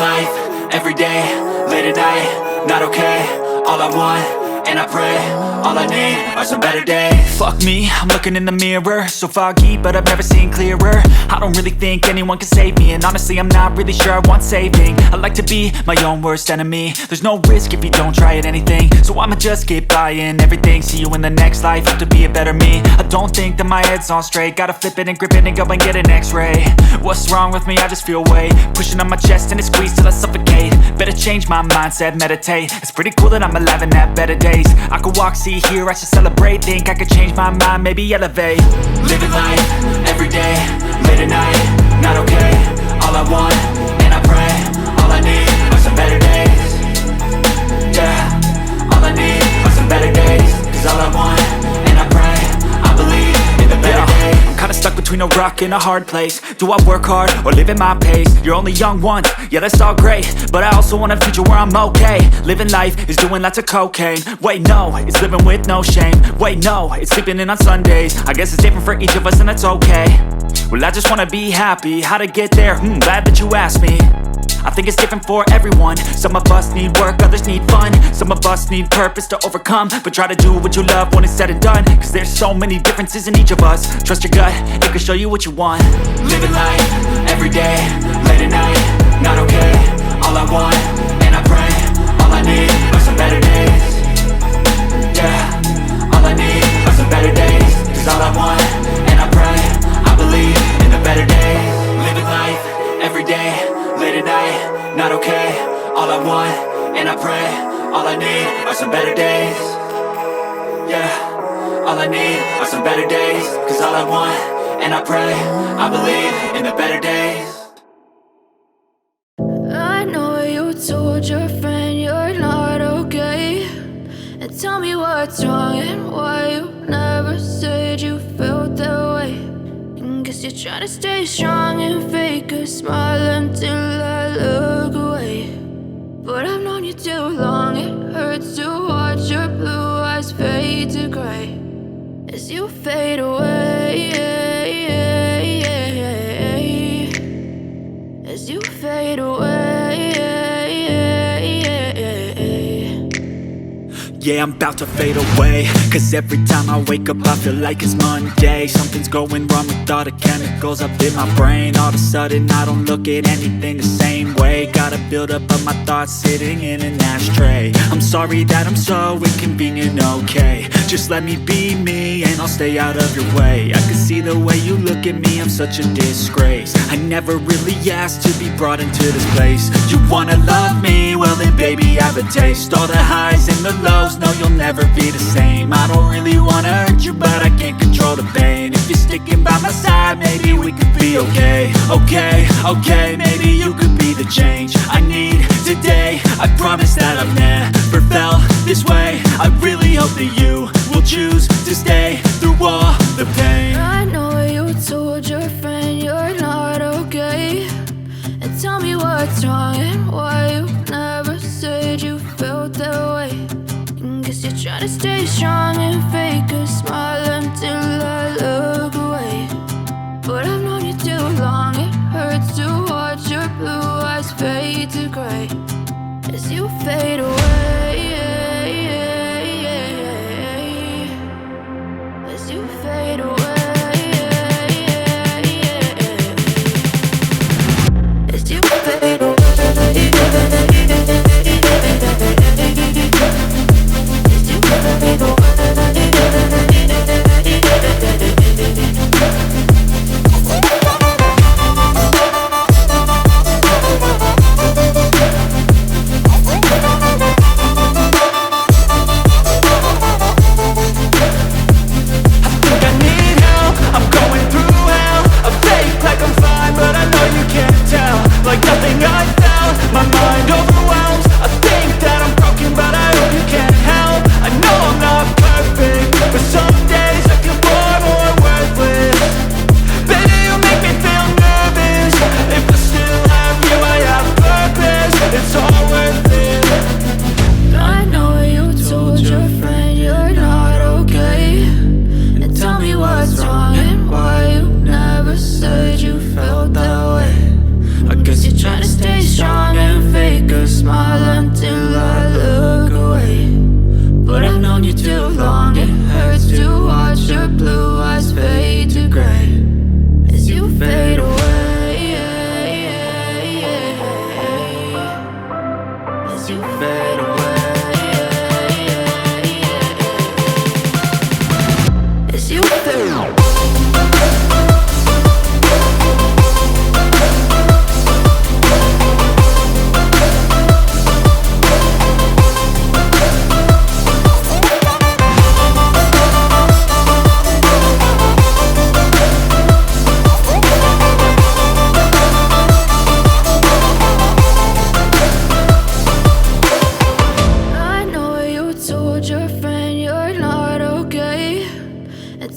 life, everyday, late at night, not okay. All I want, and I pray, all I need are some better days. Fuck me, I'm looking in the mirror, so foggy, but I've never seen clearer. I don't really think anyone can save me, and honestly I'm not really sure I want saving. I like to be my own worst enemy. There's no risk if you don't try at anything, so I'ma just keep buying everything. See you in the next life, have to be a better me. I don't think that my head's on straight, gotta flip it and grip it and go and get an x-ray. What's wrong with me? I just feel weight pushing on my chest and it squeezes till I suffocate. Better change my mindset, meditate. It's pretty cool that I'm alive and have better days. I could walk, see, hear, I should celebrate. Think I could change my mind, maybe elevate. Living life, everyday, late at night, not okay. All I want, and I pray, all I need are some better days. Yeah, all I need are some better days. Cause all I want, and I pray, I believe in the better days. I'm kinda stuck between a rock and a hard place. Do I work hard or live at my pace? You're only young once, yeah that's all great, but I also want a future where I'm okay. Living life is doing lots of cocaine. Wait no, it's living with no shame. Wait no, it's sleeping in on Sundays. I guess it's different for each of us and that's okay. Well I just wanna be happy, how to get there? Glad that you asked me. I think it's different for everyone. Some of us need work, others need fun. Some of us need purpose to overcome. But try to do what you love when it's said and done. Cause there's so many differences in each of us. Trust your gut, it can show you what you want. Living life, everyday, late at night, not okay. All I want, and I pray, all I need are some better days. Yeah, all I need are some better days. Cause all I want, and I pray, I believe in the better days. Living life, everyday, late at night, not okay. All I want, and I pray, all I need are some better days. Yeah, all I need are some better days. Cause all I want, and I pray, I believe in the better days. I know you told your friend you're not okay, and tell me what's wrong and why you never said you felt that way. And guess you're trying to stay strong and fake a smile until I look away. But I've known you too long, it hurts to watch your blue eyes fade to gray as you fade away, as you fade away. Yeah, I'm about to fade away. Cause every time I wake up I feel like it's Monday. Something's going wrong with all the chemicals up in my brain. All of a sudden I don't look at anything the same way. Gotta build up of my thoughts sitting in an ashtray. I'm sorry that I'm so inconvenient, okay. Just let me be me and I'll stay out of your way. I can see the way you look at me, I'm such a disgrace. I never really asked to be brought into this place. You wanna love me? Well then baby I have a taste. All the highs and the lows, no you'll never be the same. I don't really wanna hurt you but I can't control the pain. If you're sticking by my side maybe we could be okay. Okay, maybe you could be the change I need today. I promise that I've never felt this way. I really hope that you will choose to stay through all the pain. I know you told your friend you're not okay, and tell me what's wrong and why you never said you felt that way. And guess you're trying to stay strong and fake a smile until I look away. But I've known you too long, it hurts to watch your blue eyes fade to gray as you fade away. as you fade away.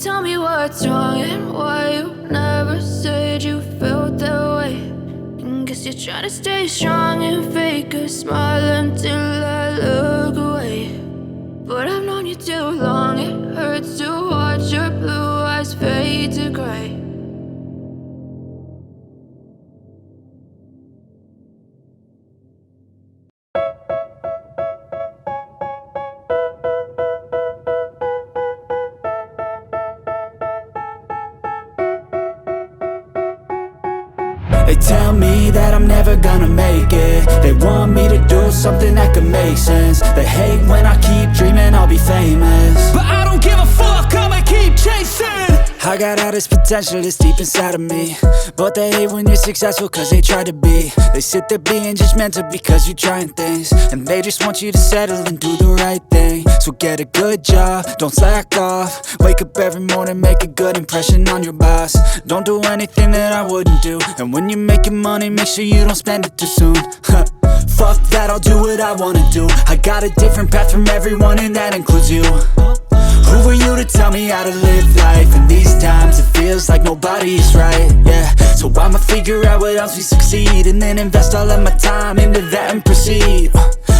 Tell me what's wrong and why you never said you felt that way. And guess you're trying to stay strong and fake a smile until I look away. But I've known you too long, it hurts to watch your blue eyes fade to gray. They tell me that I'm never gonna make it. They want me to do something that could make sense. They hate when I keep dreaming I'll be famous, but I don't give a fuck, I'ma keep chasing. I got all this potential that's deep inside of me, but they hate when you're successful cause they try to be. They sit there being judgmental because you're trying things, and they just want you to settle and do the right thing. So get a good job, don't slack off. Wake up every morning, make a good impression on your boss. Don't do anything that I wouldn't do, and when you're making money, make sure you don't spend it too soon. Fuck that, I'll do what I wanna do. I got a different path from everyone and that includes you. Who are you to tell me how to live life? In these times it feels like nobody's right, yeah. So I'ma figure out what else we succeed, and then invest all of my time into that and proceed.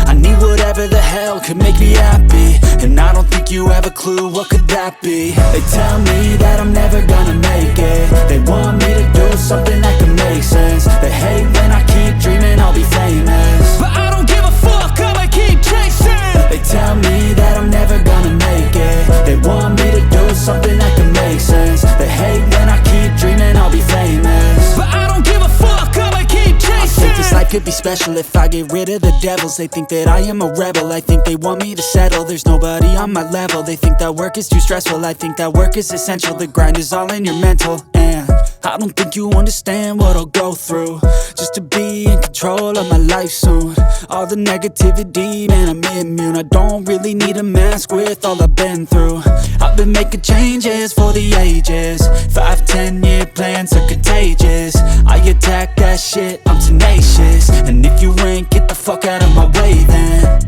I need whatever the hell could make me happy, and I don't think you have a clue what could that be. They tell me that I'm never gonna make it. They want me to do something that can make sense. They hate when I keep dreaming I'll be famous, but I don't give a fuck, I'ma keep chasing. They tell me that I'm never gonna make it. They want me to do something that can make sense. They hate when I keep dreaming I'll be famous, but I don't give a fuck, I'ma keep chasing. I think this life could be special if I get rid of the devils. They think that I am a rebel, I think they want me to settle. There's nobody on my level. They think that work is too stressful, I think that work is essential. The grind is all in your mental, and I don't think you understand what I'll go through just to be in control of my life soon. All the negativity, man, I'm immune. I don't really need a mask with all I've been through. I've been making changes for the ages. 5-10 year plans are contagious. I attack that shit, I'm tenacious. And if you ain't, get the fuck out of my way then.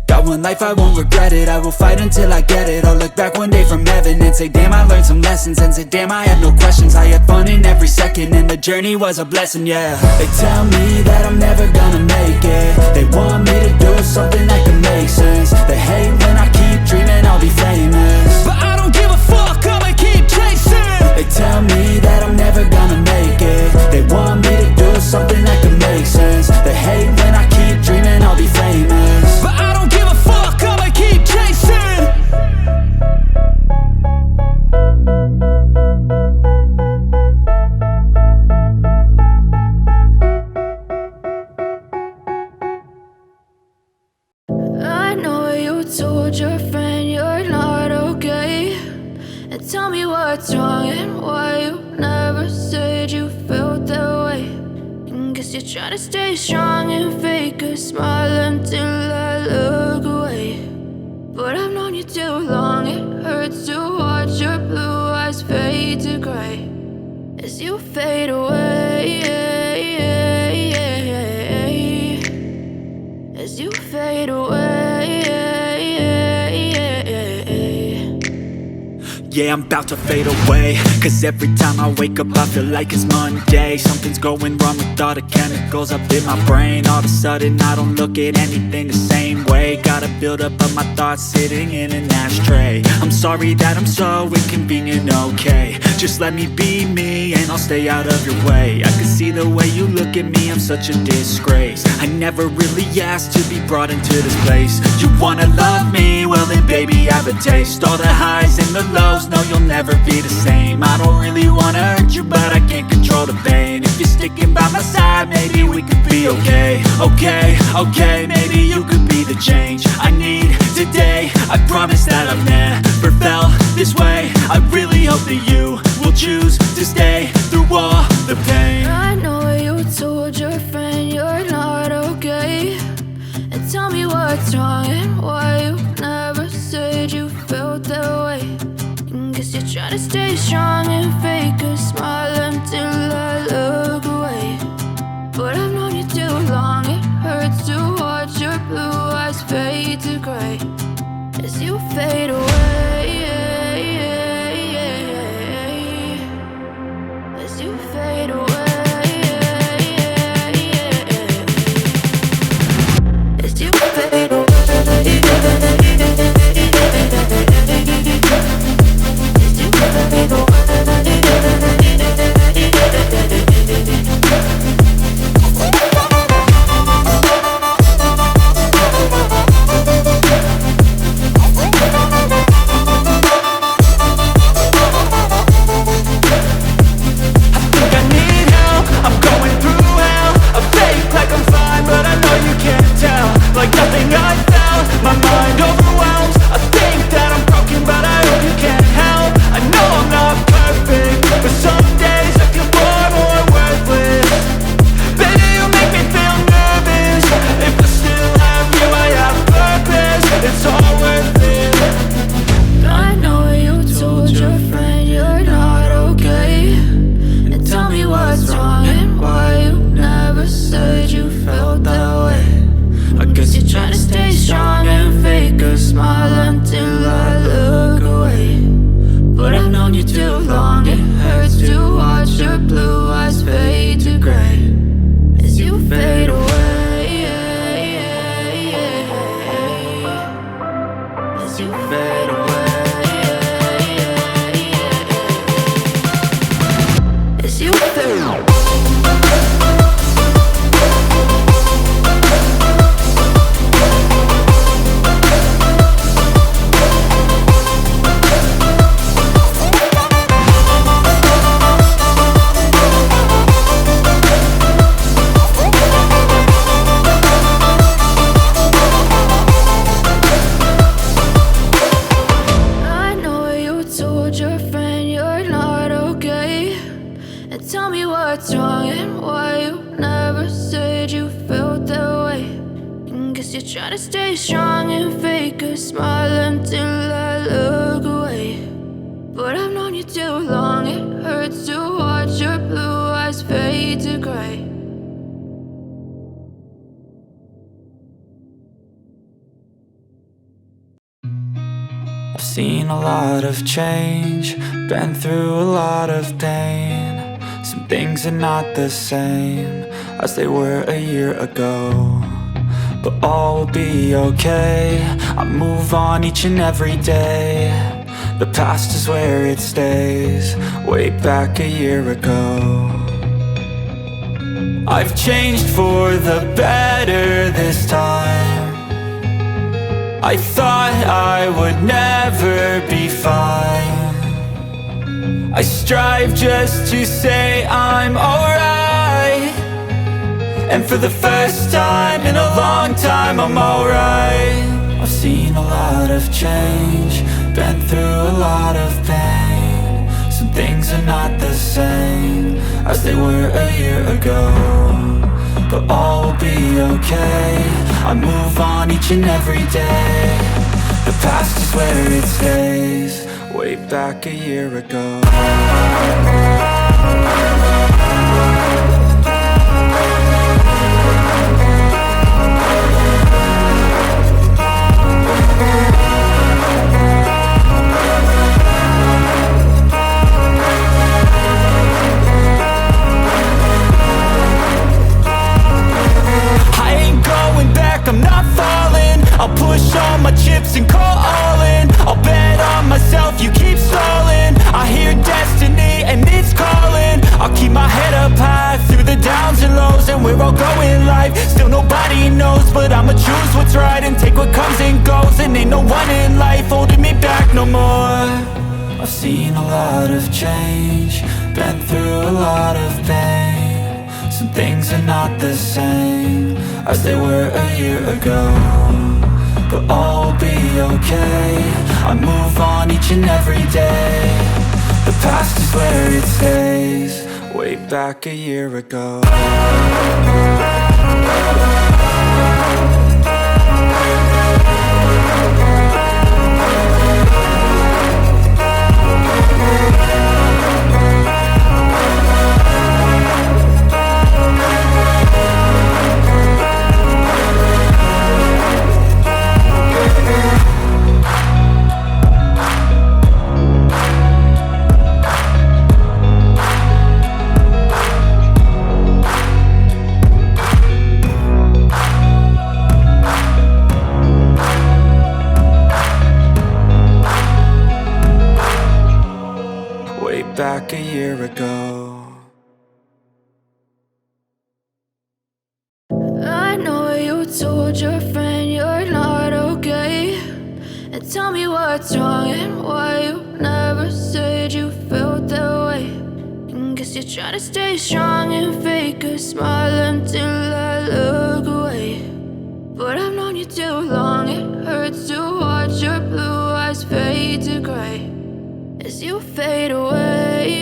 Got one life, I won't regret it. I will fight until I get it. I'll look back one day from heaven and say, damn, I learned some lessons. And say, damn, I had no questions. I had fun in every second, and the journey was a blessing, yeah. They tell me that I'm never gonna make it. They want me to do something that can make sense. They hate when I keep dreaming I'll be famous, but I don't give a fuck, I'ma keep chasing. They tell me that I'm never gonna make it. They want me to do something that can make sense. They hate when I keep dreaming I'll be famous, but I don't give a fuck, I'ma keep chasing. I know you told your friend you're not okay, and tell me what's wrong and why you never said you felt that way. And guess you're trying to stay strong and fake a smile until I look away. But I've known you too long, it hurts to watch your blue eyes fade to gray as you fade away, as you fade away. Yeah, I'm about to fade away, cause every time I wake up I feel like it's Monday. Something's going wrong with all the chemicals up in my brain. All of a sudden I don't look at anything the same way. Gotta build up of my thoughts sitting in an ashtray. I'm sorry that I'm so inconvenient, okay. Just let me be me and I'll stay out of your way. I can see the way you look at me, I'm such a disgrace. I never really asked to be brought into this place. You wanna love me? Well then baby I have a taste. All the highs and the lows, no you'll never be the same. I don't really wanna hurt you but I can't control the pain. If you're sticking by my side maybe we could be okay. Okay, maybe you could be the change I need today. I promise that I've never felt this way. I really hope that you will choose to stay through all the pain. I know you told your friend you're not okay, and tell me what's wrong and why you never said you felt that way. Guess you're trying to stay strong and fake a smile until I look away. But I've known you too long, it hurts to watch your blue eyes fade to gray as you fade away. As you fade away. As you fade away. Like nothing I found, my mind overwhelms. I think that I'm broken, but I hope you can't help. I know I'm not perfect, but some days I feel far more worthless. Baby, you make me feel nervous. If I still have you, I have purpose. It's all worth it. I know you told your friend you're not okay, and tell me what's wrong and why you never said you felt that way. I guess you're trying to stay strong and fake a smile until I look away. But I've known you too long, it hurts to watch your blue eyes fade to gray as you fade away. As you fade away. As you fade away. Tell me what's wrong and why you never said you felt that way. Guess you're trying to stay strong and fake a smile until I look away. But I've known you too long, it hurts to watch your blue eyes fade to gray. I've seen a lot of change, been through a lot of pain. Some things are not the same as they were a year ago, but all will be okay. I move on each and every day. The past is where it stays, way back a year ago. I've changed for the better this time. I thought I would never be fine. I strive just to say I'm alright, and for the first time in a long time I'm alright. I've seen a lot of change, been through a lot of pain. Some things are not the same as they were a year ago, but all will be okay. I move on each and every day. The past is where it stays, way back a year ago. I'm not falling. I'll push all my chips and call all in. I'll bet on myself, you keep stalling. I hear destiny and it's calling. I'll keep my head up high through the downs and lows, and we're all going live. Still nobody knows, but I'ma choose what's right and take what comes and goes. And ain't no one in life holding me back no more. I've seen a lot of change, been through a lot of pain. Some things are not the same as they were a year ago, but all will be okay. I move on each and every day. The past is where it stays. Way back a year ago. Back a year ago. I know you told your friend you're not okay, and tell me what's wrong and why you never said you felt that way. And guess you're trying to stay strong and fake a smile until I look away. But I've known you too long, it hurts to watch your blue eyes fade to gray as you fade away,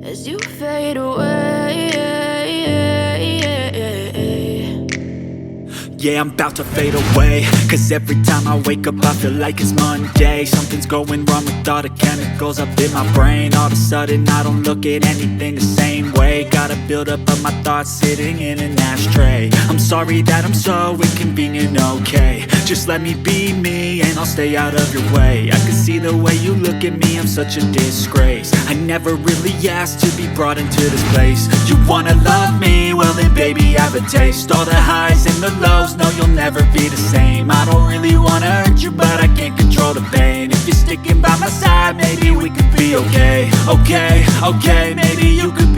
as you fade away. Yeah, I'm about to fade away, cause every time I wake up I feel like it's Monday. Something's going wrong with all the chemicals up in my brain. All of a sudden I don't look at anything the same way. Got a buildup of my thoughts sitting in an ashtray. I'm sorry that I'm so inconvenient, okay. Just let me be me and I'll stay out of your way. I can see the way you look at me, I'm such a disgrace. I never really asked to be brought into this place. You wanna love me? Well then baby have a taste. All the highs and the lows, no you'll never be the same. I don't really wanna hurt you but I can't control the pain. If you're sticking by my side maybe we could be okay. Okay, okay, maybe you could be